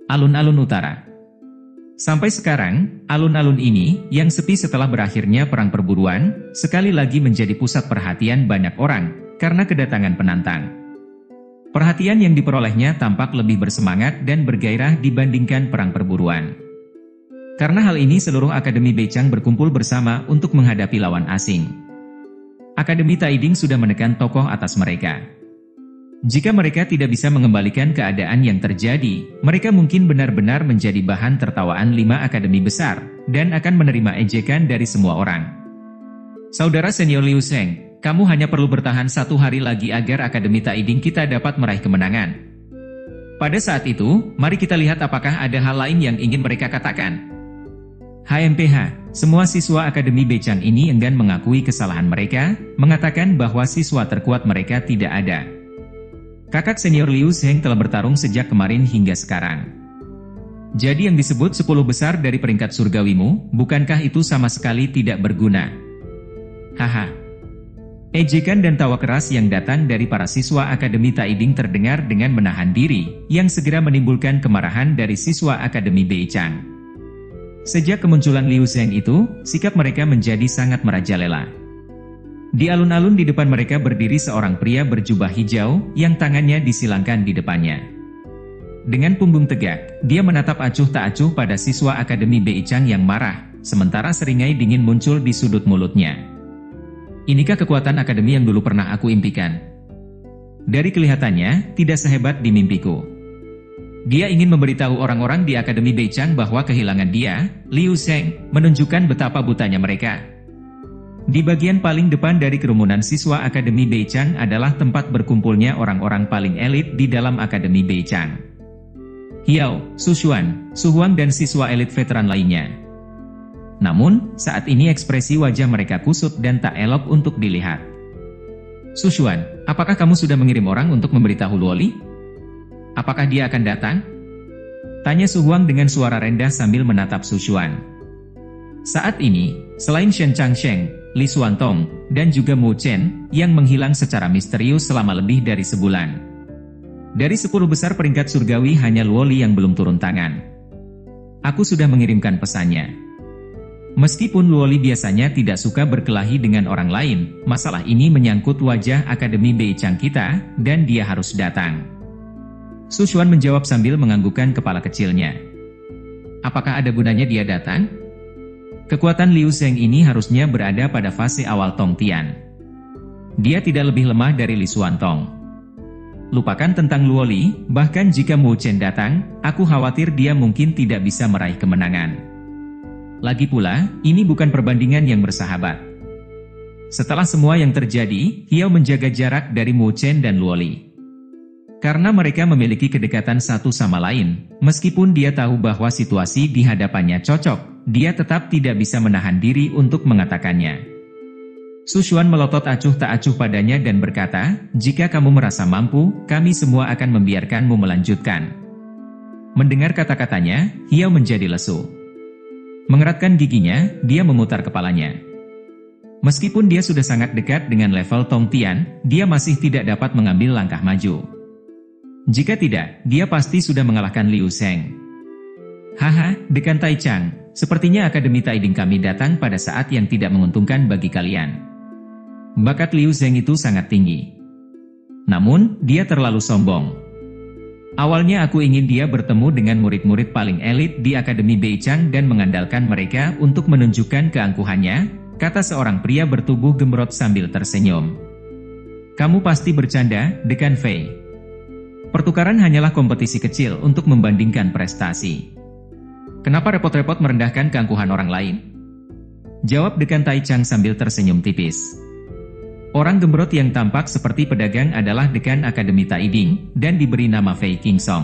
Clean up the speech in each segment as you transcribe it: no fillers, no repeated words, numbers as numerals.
Alun-alun utara. Sampai sekarang, alun-alun ini, yang sepi setelah berakhirnya perang perburuan, sekali lagi menjadi pusat perhatian banyak orang, karena kedatangan penantang. Perhatian yang diperolehnya tampak lebih bersemangat dan bergairah dibandingkan perang perburuan. Karena hal ini seluruh Akademi Beichang berkumpul bersama untuk menghadapi lawan asing. Akademi Taiding sudah menekan tokoh atas mereka. Jika mereka tidak bisa mengembalikan keadaan yang terjadi, mereka mungkin benar-benar menjadi bahan tertawaan 5 akademi besar, dan akan menerima ejekan dari semua orang. Saudara senior Liu Sheng, kamu hanya perlu bertahan 1 hari lagi agar Akademi Taiding kita dapat meraih kemenangan. Pada saat itu, mari kita lihat apakah ada hal lain yang ingin mereka katakan. HMPH, semua siswa Akademi Beichang ini enggan mengakui kesalahan mereka, mengatakan bahwa siswa terkuat mereka tidak ada. Kakak senior Liu Sheng telah bertarung sejak kemarin hingga sekarang. Jadi yang disebut 10 besar dari peringkat surgawimu, bukankah itu sama sekali tidak berguna? Haha. Ejekan dan tawa keras yang datang dari para siswa Akademi Taiding terdengar dengan menahan diri, yang segera menimbulkan kemarahan dari siswa Akademi Beichang. Sejak kemunculan Liu Sheng itu, sikap mereka menjadi sangat merajalela. Di alun-alun di depan mereka berdiri seorang pria berjubah hijau, yang tangannya disilangkan di depannya. Dengan punggung tegak, dia menatap acuh tak acuh pada siswa Akademi Beichang yang marah, sementara seringai dingin muncul di sudut mulutnya. Inikah kekuatan akademi yang dulu pernah aku impikan? Dari kelihatannya, tidak sehebat di mimpiku. Dia ingin memberitahu orang-orang di Akademi Beichang bahwa kehilangan dia, Liu Sheng, menunjukkan betapa butanya mereka. Di bagian paling depan dari kerumunan siswa Akademi Beichang adalah tempat berkumpulnya orang-orang paling elit di dalam Akademi Beichang. Hiao, Su Xuan, Su Huang dan siswa elit veteran lainnya. Namun, saat ini ekspresi wajah mereka kusut dan tak elok untuk dilihat. Su Xuan, apakah kamu sudah mengirim orang untuk memberitahu Luoli? Apakah dia akan datang? Tanya Su Huang dengan suara rendah sambil menatap Su Xuan. Saat ini, selain Shen Changsheng, Li Xuantong, dan juga Mu Chen, yang menghilang secara misterius selama lebih dari sebulan. Dari 10 besar peringkat surgawi hanya Luoli yang belum turun tangan. Aku sudah mengirimkan pesannya. Meskipun Luoli biasanya tidak suka berkelahi dengan orang lain, masalah ini menyangkut wajah Akademi Beichang kita, dan dia harus datang. Su Xuan menjawab sambil menganggukkan kepala kecilnya. Apakah ada gunanya dia datang? Kekuatan Liu Sheng ini harusnya berada pada fase awal Tong Tian. Dia tidak lebih lemah dari Li Xuantong. Lupakan tentang Luoli, bahkan jika Mu Chen datang, aku khawatir dia mungkin tidak bisa meraih kemenangan. Lagi pula, ini bukan perbandingan yang bersahabat. Setelah semua yang terjadi, Hiao menjaga jarak dari Mu Chen dan Luoli. Karena mereka memiliki kedekatan satu sama lain, meskipun dia tahu bahwa situasi di hadapannya cocok, dia tetap tidak bisa menahan diri untuk mengatakannya. Su Xuan melotot acuh tak acuh padanya dan berkata, jika kamu merasa mampu, kami semua akan membiarkanmu melanjutkan. Mendengar kata-katanya, Hiao menjadi lesu. Mengeratkan giginya, dia memutar kepalanya. Meskipun dia sudah sangat dekat dengan level Tong Tian, dia masih tidak dapat mengambil langkah maju. Jika tidak, dia pasti sudah mengalahkan Liu Sheng. Haha, Dekan Taichang, sepertinya Akademi Taiding kami datang pada saat yang tidak menguntungkan bagi kalian. Bakat Liu Sheng itu sangat tinggi. Namun, dia terlalu sombong. Awalnya aku ingin dia bertemu dengan murid-murid paling elit di Akademi Beichang dan mengandalkan mereka untuk menunjukkan keangkuhannya, kata seorang pria bertubuh gemrot sambil tersenyum. Kamu pasti bercanda, Dekan Fei. Pertukaran hanyalah kompetisi kecil untuk membandingkan prestasi. Kenapa repot-repot merendahkan keangkuhan orang lain? Jawab Dekan Taichang sambil tersenyum tipis. Orang gembrot yang tampak seperti pedagang adalah Dekan Akademi Taiding, dan diberi nama Fei Qingsong.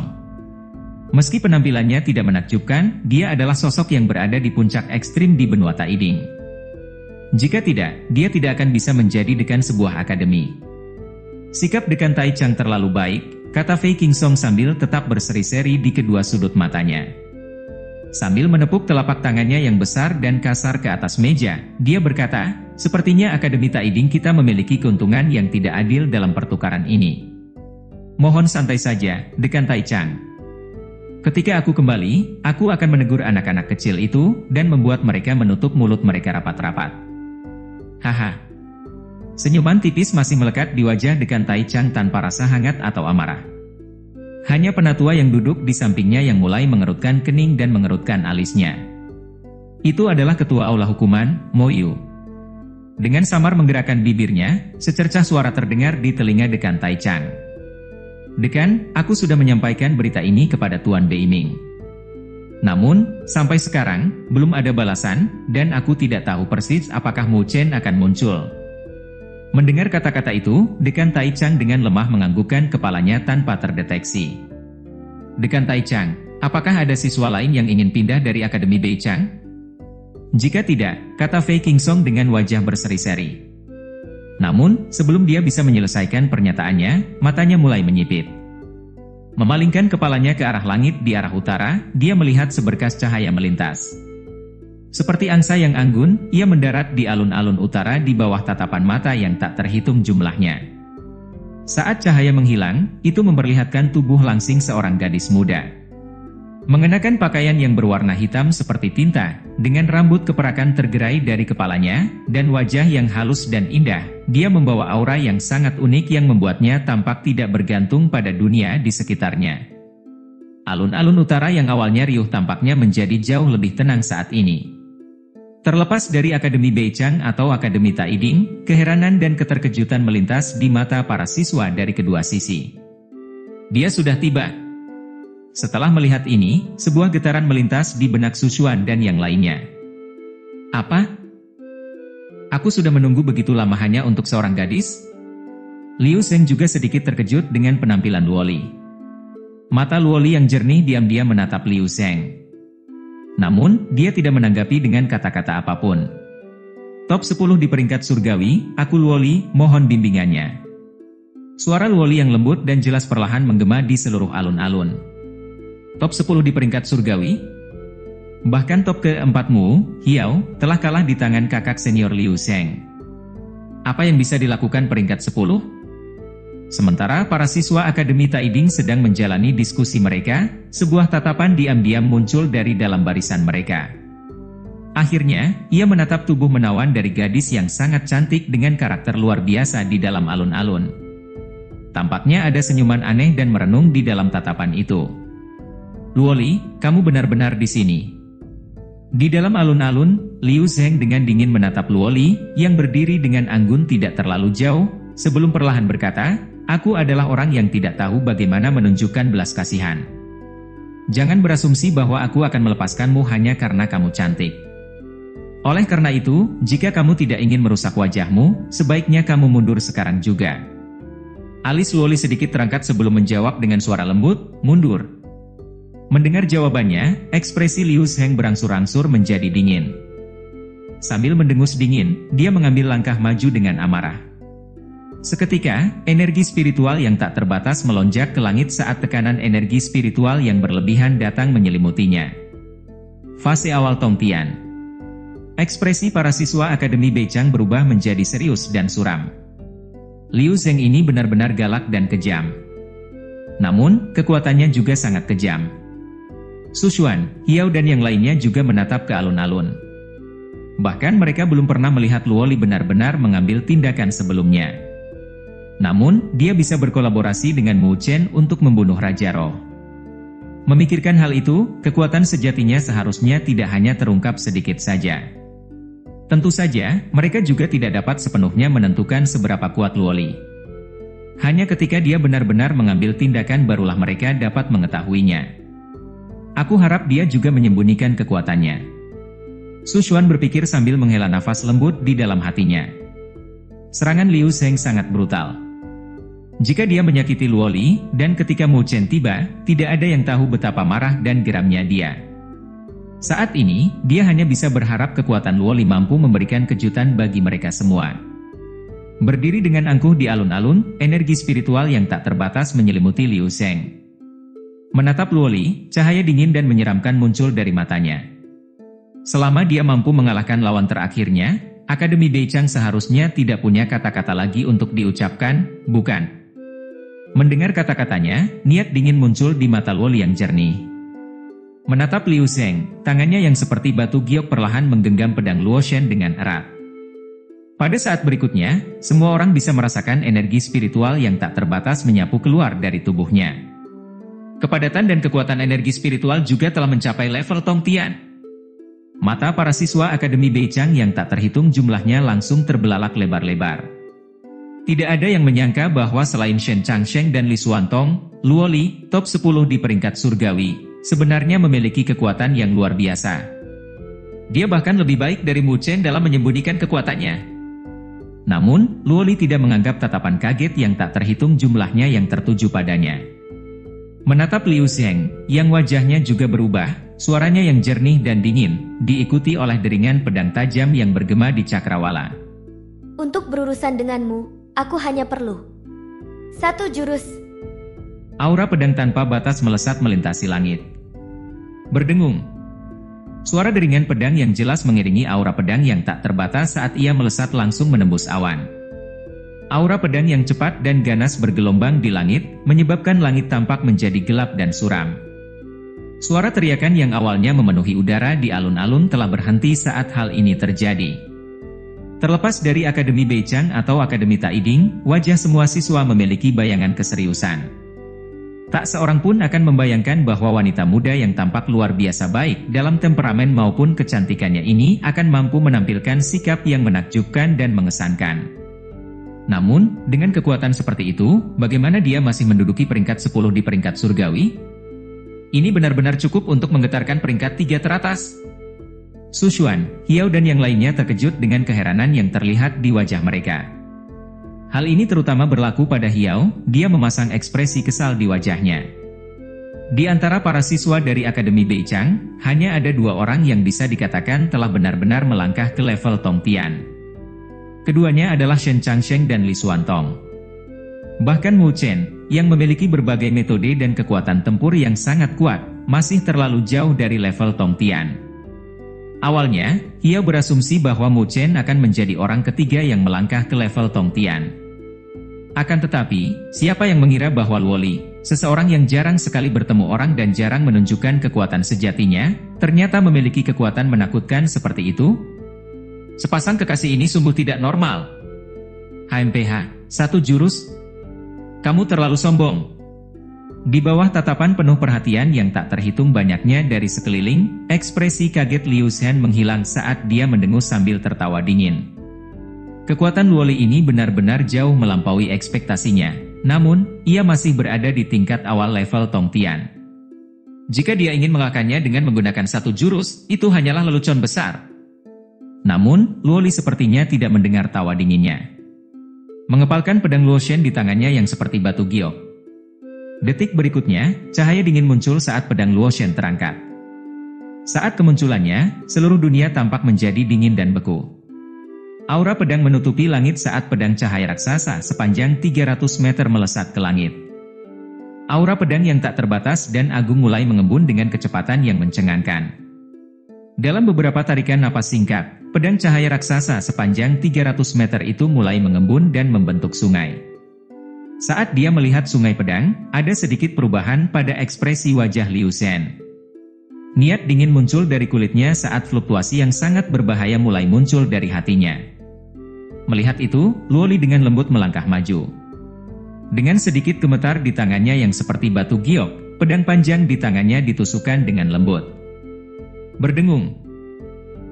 Meski penampilannya tidak menakjubkan, dia adalah sosok yang berada di puncak ekstrim di benua Taiding. Jika tidak, dia tidak akan bisa menjadi dekan sebuah akademi. Sikap Dekan Taichang terlalu baik, kata Fei Qingsong sambil tetap berseri-seri di kedua sudut matanya. Sambil menepuk telapak tangannya yang besar dan kasar ke atas meja, dia berkata, sepertinya Akademi Taiding kita memiliki keuntungan yang tidak adil dalam pertukaran ini. Mohon santai saja, Dekan Taichang. Ketika aku kembali, aku akan menegur anak-anak kecil itu, dan membuat mereka menutup mulut mereka rapat-rapat. Haha. Senyuman tipis masih melekat di wajah Dekan Taichang tanpa rasa hangat atau amarah. Hanya penatua yang duduk di sampingnya yang mulai mengerutkan kening dan mengerutkan alisnya. Itu adalah ketua aula hukuman, Mo Yu. Dengan samar menggerakkan bibirnya, secercah suara terdengar di telinga Dekan Taichang. Dekan, aku sudah menyampaikan berita ini kepada Tuan Beiming. Namun, sampai sekarang, belum ada balasan, dan aku tidak tahu persis apakah Mu Chen akan muncul. Mendengar kata-kata itu, Dekan Taichang dengan lemah menganggukkan kepalanya tanpa terdeteksi. Dekan Taichang, apakah ada siswa lain yang ingin pindah dari Akademi Beichang? Jika tidak, kata Fei Qingsong dengan wajah berseri-seri. Namun, sebelum dia bisa menyelesaikan pernyataannya, matanya mulai menyipit. Memalingkan kepalanya ke arah langit di arah utara, dia melihat seberkas cahaya melintas. Seperti angsa yang anggun, ia mendarat di alun-alun utara di bawah tatapan mata yang tak terhitung jumlahnya. Saat cahaya menghilang, itu memperlihatkan tubuh langsing seorang gadis muda. Mengenakan pakaian yang berwarna hitam seperti tinta, dengan rambut keperakan tergerai dari kepalanya, dan wajah yang halus dan indah, dia membawa aura yang sangat unik yang membuatnya tampak tidak bergantung pada dunia di sekitarnya. Alun-alun utara yang awalnya riuh tampaknya menjadi jauh lebih tenang saat ini. Terlepas dari Akademi Beichang atau Akademi Taiding, keheranan dan keterkejutan melintas di mata para siswa dari kedua sisi. Dia sudah tiba. Setelah melihat ini, sebuah getaran melintas di benak Sushuan dan yang lainnya. Apa? Aku sudah menunggu begitu lama hanya untuk seorang gadis? Liu Zheng juga sedikit terkejut dengan penampilan Luoli. Mata Luoli yang jernih diam-diam menatap Liu Zheng. Namun, dia tidak menanggapi dengan kata-kata apapun. Top 10 di peringkat surgawi, aku Luoli, mohon bimbingannya. Suara Luoli yang lembut dan jelas perlahan menggema di seluruh alun-alun. Top 10 di peringkat surgawi? Bahkan top keempatmu, Hiao, telah kalah di tangan kakak senior Liu Zheng. Apa yang bisa dilakukan peringkat 10? Sementara para siswa Akademi Taiding sedang menjalani diskusi mereka, sebuah tatapan diam-diam muncul dari dalam barisan mereka. Akhirnya, ia menatap tubuh menawan dari gadis yang sangat cantik dengan karakter luar biasa di dalam alun-alun. Tampaknya ada senyuman aneh dan merenung di dalam tatapan itu. Luoli, kamu benar-benar di sini. Di dalam alun-alun, Liu Zheng dengan dingin menatap Luoli, yang berdiri dengan anggun tidak terlalu jauh, sebelum perlahan berkata, aku adalah orang yang tidak tahu bagaimana menunjukkan belas kasihan. Jangan berasumsi bahwa aku akan melepaskanmu hanya karena kamu cantik. Oleh karena itu, jika kamu tidak ingin merusak wajahmu, sebaiknya kamu mundur sekarang juga. Alis Luoli sedikit terangkat sebelum menjawab dengan suara lembut, mundur. Mendengar jawabannya, ekspresi Liu Zheng berangsur-angsur menjadi dingin. Sambil mendengus dingin, dia mengambil langkah maju dengan amarah. Seketika, energi spiritual yang tak terbatas melonjak ke langit saat tekanan energi spiritual yang berlebihan datang menyelimutinya. Fase awal Tongtian. Ekspresi para siswa Akademi Beichang berubah menjadi serius dan suram. Liu Zheng ini benar-benar galak dan kejam. Namun, kekuatannya juga sangat kejam. Sushuan, Hiao dan yang lainnya juga menatap ke alun-alun. Bahkan mereka belum pernah melihat Luoli benar-benar mengambil tindakan sebelumnya. Namun, dia bisa berkolaborasi dengan Mu Chen untuk membunuh Raja Roh. Memikirkan hal itu, kekuatan sejatinya seharusnya tidak hanya terungkap sedikit saja. Tentu saja, mereka juga tidak dapat sepenuhnya menentukan seberapa kuat Luoli. Hanya ketika dia benar-benar mengambil tindakan barulah mereka dapat mengetahuinya. Aku harap dia juga menyembunyikan kekuatannya. Sushuan berpikir sambil menghela nafas lembut di dalam hatinya. Serangan Liu Zheng sangat brutal. Jika dia menyakiti Luoli, dan ketika Mu Chen tiba, tidak ada yang tahu betapa marah dan geramnya dia. Saat ini, dia hanya bisa berharap kekuatan Luoli mampu memberikan kejutan bagi mereka semua. Berdiri dengan angkuh di alun-alun, energi spiritual yang tak terbatas menyelimuti Liu Zheng. Menatap Luoli, cahaya dingin dan menyeramkan muncul dari matanya. Selama dia mampu mengalahkan lawan terakhirnya, Akademi Beichang seharusnya tidak punya kata-kata lagi untuk diucapkan, bukan? Mendengar kata-katanya, niat dingin muncul di mata Luoli yang jernih. Menatap Liu Zheng, tangannya yang seperti batu giok perlahan menggenggam pedang Luo Shen dengan erat. Pada saat berikutnya, semua orang bisa merasakan energi spiritual yang tak terbatas menyapu keluar dari tubuhnya. Kepadatan dan kekuatan energi spiritual juga telah mencapai level Tong Tian. Mata para siswa Akademi Beichang yang tak terhitung jumlahnya langsung terbelalak lebar-lebar. Tidak ada yang menyangka bahwa selain Shen Changsheng dan Li Xuantong, Luo Li, top 10 di peringkat surgawi, sebenarnya memiliki kekuatan yang luar biasa. Dia bahkan lebih baik dari Mu Chen dalam menyembunyikan kekuatannya. Namun, Luo Li tidak menganggap tatapan kaget yang tak terhitung jumlahnya yang tertuju padanya. Menatap Liu Zheng, yang wajahnya juga berubah, suaranya yang jernih dan dingin, diikuti oleh deringan pedang tajam yang bergema di cakrawala. Untuk berurusan denganmu, aku hanya perlu 1 jurus. Aura pedang tanpa batas melesat melintasi langit. Berdengung. Suara deringan pedang yang jelas mengiringi aura pedang yang tak terbatas saat ia melesat langsung menembus awan. Aura pedang yang cepat dan ganas bergelombang di langit, menyebabkan langit tampak menjadi gelap dan suram. Suara teriakan yang awalnya memenuhi udara di alun-alun telah berhenti saat hal ini terjadi. Terlepas dari Akademi Beichang atau Akademi Taiding, wajah semua siswa memiliki bayangan keseriusan. Tak seorang pun akan membayangkan bahwa wanita muda yang tampak luar biasa baik dalam temperamen maupun kecantikannya ini akan mampu menampilkan sikap yang menakjubkan dan mengesankan. Namun, dengan kekuatan seperti itu, bagaimana dia masih menduduki peringkat 10 di peringkat surgawi? Ini benar-benar cukup untuk menggetarkan peringkat 3 teratas. Su Xuan, Hiao dan yang lainnya terkejut dengan keheranan yang terlihat di wajah mereka. Hal ini terutama berlaku pada Hiao, dia memasang ekspresi kesal di wajahnya. Di antara para siswa dari Akademi Beichang, hanya ada 2 orang yang bisa dikatakan telah benar-benar melangkah ke level Tong Tian. Keduanya adalah Shen Changsheng dan Li Xuantong. Bahkan Mu Chen, yang memiliki berbagai metode dan kekuatan tempur yang sangat kuat, masih terlalu jauh dari level Tong Tian. Awalnya, Hiao berasumsi bahwa Mu Chen akan menjadi orang ketiga yang melangkah ke level Tong Tian. Akan tetapi, siapa yang mengira bahwa Luo Li, seseorang yang jarang sekali bertemu orang dan jarang menunjukkan kekuatan sejatinya, ternyata memiliki kekuatan menakutkan seperti itu? Sepasang kekasih ini sungguh tidak normal. HMPH, 1 jurus? Kamu terlalu sombong. Di bawah tatapan penuh perhatian yang tak terhitung banyaknya dari sekeliling, ekspresi kaget Liu Zhen menghilang saat dia mendengus sambil tertawa dingin. Kekuatan Luo Li ini benar-benar jauh melampaui ekspektasinya, namun, ia masih berada di tingkat awal level Tong Tian. Jika dia ingin mengalahkannya dengan menggunakan 1 jurus, itu hanyalah lelucon besar. Namun, Luo Li sepertinya tidak mendengar tawa dinginnya. Mengepalkan pedang Luo Shen di tangannya yang seperti batu giok. Detik berikutnya, cahaya dingin muncul saat pedang Luo Shen terangkat. Saat kemunculannya, seluruh dunia tampak menjadi dingin dan beku. Aura pedang menutupi langit saat pedang cahaya raksasa sepanjang 300 meter melesat ke langit. Aura pedang yang tak terbatas dan agung mulai mengembun dengan kecepatan yang mencengangkan. Dalam beberapa tarikan napas singkat, pedang cahaya raksasa sepanjang 300 meter itu mulai mengembun dan membentuk sungai. Saat dia melihat sungai pedang, ada sedikit perubahan pada ekspresi wajah Liu Zhen. Niat dingin muncul dari kulitnya saat fluktuasi yang sangat berbahaya mulai muncul dari hatinya. Melihat itu, Luo Li dengan lembut melangkah maju. Dengan sedikit gemetar di tangannya yang seperti batu giok, pedang panjang di tangannya ditusukkan dengan lembut. Berdengung.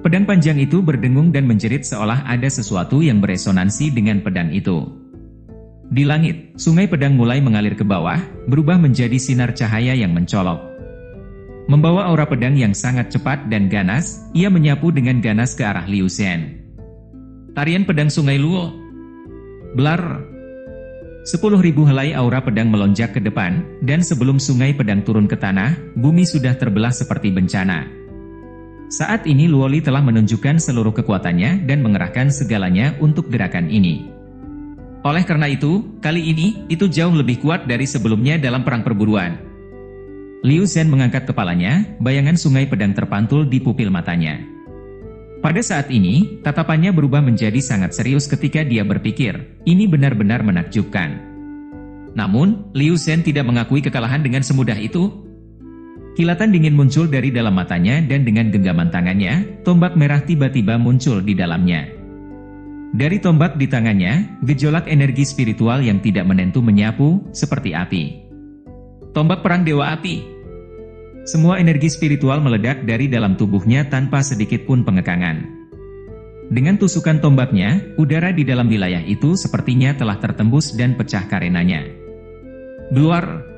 Pedang panjang itu berdengung dan menjerit seolah ada sesuatu yang beresonansi dengan pedang itu. Di langit, sungai pedang mulai mengalir ke bawah, berubah menjadi sinar cahaya yang mencolok. Membawa aura pedang yang sangat cepat dan ganas, ia menyapu dengan ganas ke arah Liu Zhen. Tarian pedang sungai Luo. Blar. 10.000 helai aura pedang melonjak ke depan, dan sebelum sungai pedang turun ke tanah, bumi sudah terbelah seperti bencana. Saat ini Luo Li telah menunjukkan seluruh kekuatannya dan mengerahkan segalanya untuk gerakan ini. Oleh karena itu, kali ini, itu jauh lebih kuat dari sebelumnya dalam perang perburuan. Liu Zhen mengangkat kepalanya, bayangan sungai pedang terpantul di pupil matanya. Pada saat ini, tatapannya berubah menjadi sangat serius ketika dia berpikir, ini benar-benar menakjubkan. Namun, Liu Zhen tidak mengakui kekalahan dengan semudah itu. Kilatan dingin muncul dari dalam matanya dan dengan genggaman tangannya, tombak merah tiba-tiba muncul di dalamnya. Dari tombak di tangannya, gejolak energi spiritual yang tidak menentu menyapu, seperti api. Tombak perang Dewa Api. Semua energi spiritual meledak dari dalam tubuhnya tanpa sedikit pun pengekangan. Dengan tusukan tombaknya, udara di dalam wilayah itu sepertinya telah tertembus dan pecah karenanya. Keluar!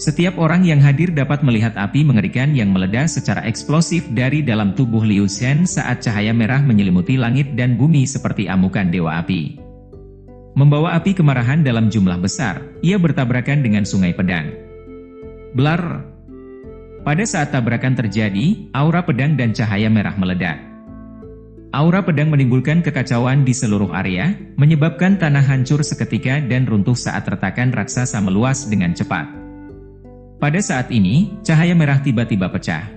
Setiap orang yang hadir dapat melihat api mengerikan yang meledak secara eksplosif dari dalam tubuh Liu Shen saat cahaya merah menyelimuti langit dan bumi seperti amukan Dewa Api. Membawa api kemarahan dalam jumlah besar, ia bertabrakan dengan sungai pedang. Blar! Pada saat tabrakan terjadi, aura pedang dan cahaya merah meledak. Aura pedang menimbulkan kekacauan di seluruh area, menyebabkan tanah hancur seketika dan runtuh saat retakan raksasa meluas dengan cepat. Pada saat ini, cahaya merah tiba-tiba pecah.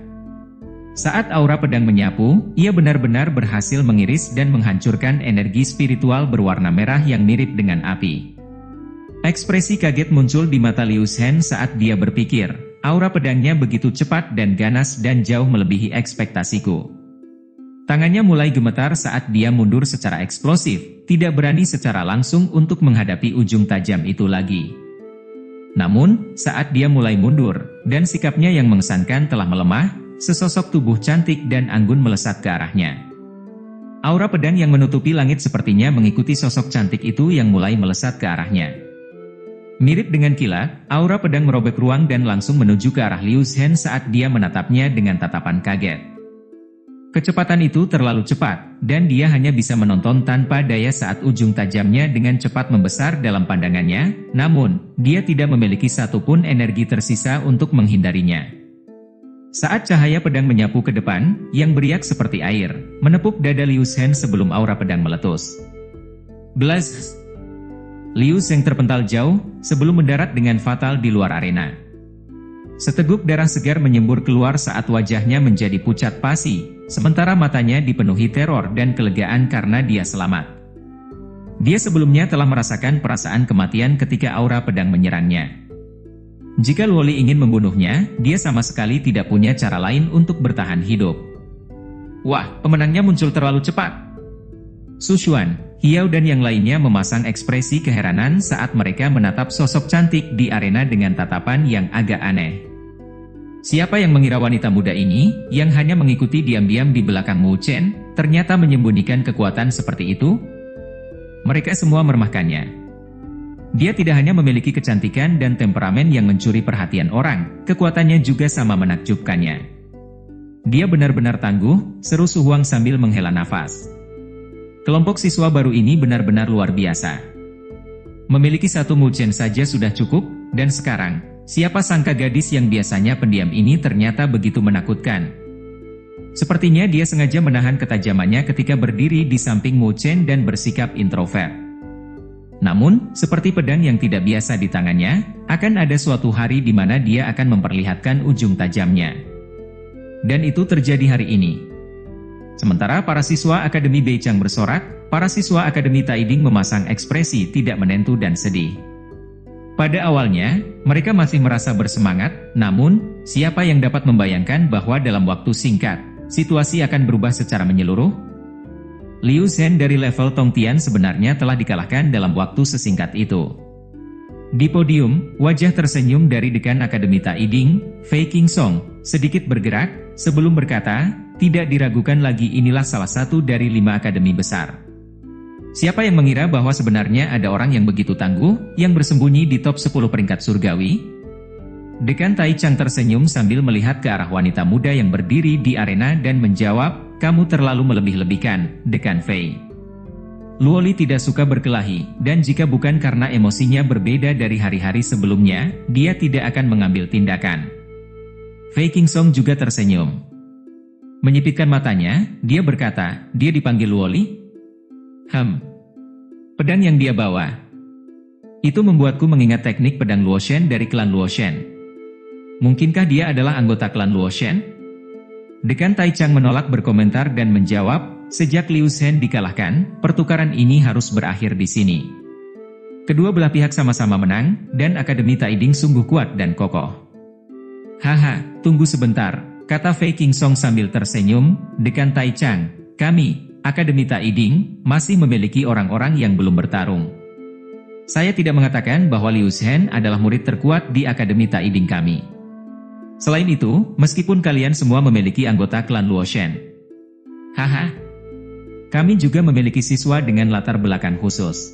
Saat aura pedang menyapu, ia benar-benar berhasil mengiris dan menghancurkan energi spiritual berwarna merah yang mirip dengan api. Ekspresi kaget muncul di mata Liu Shen saat dia berpikir, aura pedangnya begitu cepat dan ganas dan jauh melebihi ekspektasiku. Tangannya mulai gemetar saat dia mundur secara eksplosif, tidak berani secara langsung untuk menghadapi ujung tajam itu lagi. Namun, saat dia mulai mundur, dan sikapnya yang mengesankan telah melemah, sesosok tubuh cantik dan anggun melesat ke arahnya. Aura pedang yang menutupi langit sepertinya mengikuti sosok cantik itu yang mulai melesat ke arahnya. Mirip dengan kilat, aura pedang merobek ruang dan langsung menuju ke arah Liu Shen saat dia menatapnya dengan tatapan kaget. Kecepatan itu terlalu cepat, dan dia hanya bisa menonton tanpa daya saat ujung tajamnya dengan cepat membesar dalam pandangannya, namun, dia tidak memiliki satupun energi tersisa untuk menghindarinya. Saat cahaya pedang menyapu ke depan, yang beriak seperti air, menepuk dada Liu Shen sebelum aura pedang meletus. Blast! Liu Shen terpental jauh, sebelum mendarat dengan fatal di luar arena. Seteguk darah segar menyembur keluar saat wajahnya menjadi pucat pasi, sementara matanya dipenuhi teror dan kelegaan karena dia selamat. Dia sebelumnya telah merasakan perasaan kematian ketika aura pedang menyerangnya. Jika Luoli ingin membunuhnya, dia sama sekali tidak punya cara lain untuk bertahan hidup. Wah, pemenangnya muncul terlalu cepat. Su Xuan, Hiao dan yang lainnya memasang ekspresi keheranan saat mereka menatap sosok cantik di arena dengan tatapan yang agak aneh. Siapa yang mengira wanita muda ini, yang hanya mengikuti diam-diam di belakang Mu Chen, ternyata menyembunyikan kekuatan seperti itu? Mereka semua meremehkannya. Dia tidak hanya memiliki kecantikan dan temperamen yang mencuri perhatian orang, kekuatannya juga sama menakjubkannya. Dia benar-benar tangguh, seru Su Huang sambil menghela nafas. Kelompok siswa baru ini benar-benar luar biasa. Memiliki satu Mu Chen saja sudah cukup, dan sekarang, siapa sangka gadis yang biasanya pendiam ini ternyata begitu menakutkan. Sepertinya dia sengaja menahan ketajamannya ketika berdiri di samping Mu Chen dan bersikap introvert. Namun, seperti pedang yang tidak biasa di tangannya, akan ada suatu hari di mana dia akan memperlihatkan ujung tajamnya. Dan itu terjadi hari ini. Sementara para siswa Akademi Beichang bersorak, para siswa Akademi Taiding memasang ekspresi tidak menentu dan sedih. Pada awalnya, mereka masih merasa bersemangat, namun, siapa yang dapat membayangkan bahwa dalam waktu singkat, situasi akan berubah secara menyeluruh? Liu Shen dari level Tongtian sebenarnya telah dikalahkan dalam waktu sesingkat itu. Di podium, wajah tersenyum dari dekan Akademi Taiding, Fei Qingsong, sedikit bergerak, sebelum berkata, tidak diragukan lagi inilah salah satu dari 5 akademi besar. Siapa yang mengira bahwa sebenarnya ada orang yang begitu tangguh, yang bersembunyi di top 10 peringkat surgawi? Dekan Tai Chang tersenyum sambil melihat ke arah wanita muda yang berdiri di arena dan menjawab, kamu terlalu melebih-lebihkan, Dekan Fei. Luoli tidak suka berkelahi, dan jika bukan karena emosinya berbeda dari hari-hari sebelumnya, dia tidak akan mengambil tindakan. Fei Qingsong juga tersenyum. Menyipitkan matanya, dia berkata, dia dipanggil Luoli? Pedang yang dia bawa. Itu membuatku mengingat teknik pedang Luoshen dari klan Luoshen. Mungkinkah dia adalah anggota klan Luoshen? Dekan Tai Chang menolak berkomentar dan menjawab, sejak Liu Shen dikalahkan, pertukaran ini harus berakhir di sini. Kedua belah pihak sama-sama menang, dan Akademi Taiding sungguh kuat dan kokoh. Haha, Tunggu sebentar, kata Fei Qingsong sambil tersenyum, Dekan Tai Chang, kami, Akademi Taiding, masih memiliki orang-orang yang belum bertarung. Saya tidak mengatakan bahwa Liu Shen adalah murid terkuat di Akademi Taiding kami. Selain itu, meskipun kalian semua memiliki anggota klan Luo Shen. Haha. Kami juga memiliki siswa dengan latar belakang khusus.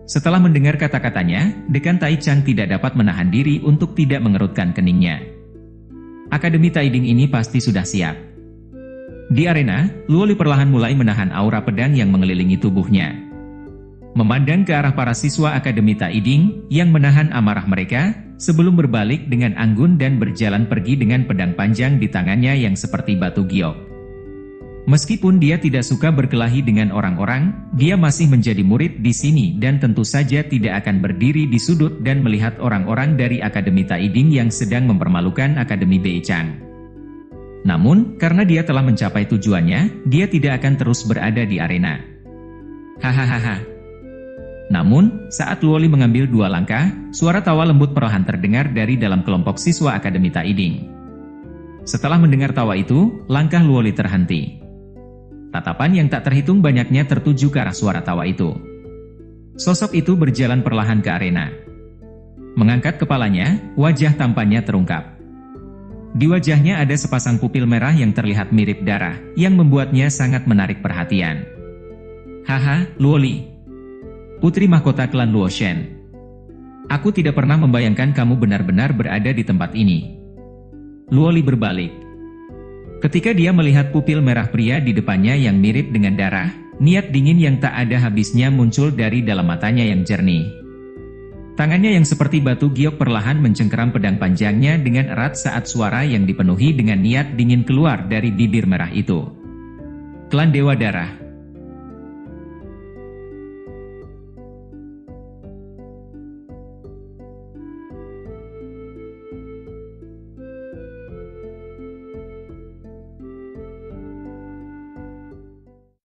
Setelah mendengar kata-katanya, Dekan Tai Chang tidak dapat menahan diri untuk tidak mengerutkan keningnya. Akademi Taiding ini pasti sudah siap. Di arena, Luoli perlahan mulai menahan aura pedang yang mengelilingi tubuhnya. Memandang ke arah para siswa Akademi Taiding yang menahan amarah mereka, sebelum berbalik dengan anggun dan berjalan pergi dengan pedang panjang di tangannya yang seperti batu giok. Meskipun dia tidak suka berkelahi dengan orang-orang, dia masih menjadi murid di sini dan tentu saja tidak akan berdiri di sudut dan melihat orang-orang dari Akademi Taiding yang sedang mempermalukan Akademi Beichang. Namun, karena dia telah mencapai tujuannya, dia tidak akan terus berada di arena. Hahaha. Namun, saat Luoli mengambil 2 langkah, suara tawa lembut perlahan terdengar dari dalam kelompok siswa Akademi Taiding. Setelah mendengar tawa itu, langkah Luoli terhenti. Tatapan yang tak terhitung banyaknya tertuju ke arah suara tawa itu. Sosok itu berjalan perlahan ke arena. Mengangkat kepalanya, wajah tampannya terungkap. Di wajahnya ada sepasang pupil merah yang terlihat mirip darah, yang membuatnya sangat menarik perhatian. Haha, Luoli. Putri mahkota klan Luo Shen. Aku tidak pernah membayangkan kamu benar-benar berada di tempat ini. Luoli berbalik. Ketika dia melihat pupil merah pria di depannya yang mirip dengan darah, niat dingin yang tak ada habisnya muncul dari dalam matanya yang jernih. Tangannya yang seperti batu giok perlahan mencengkeram pedang panjangnya dengan erat saat suara yang dipenuhi dengan niat dingin keluar dari bibir merah itu. Klan Dewa Darah.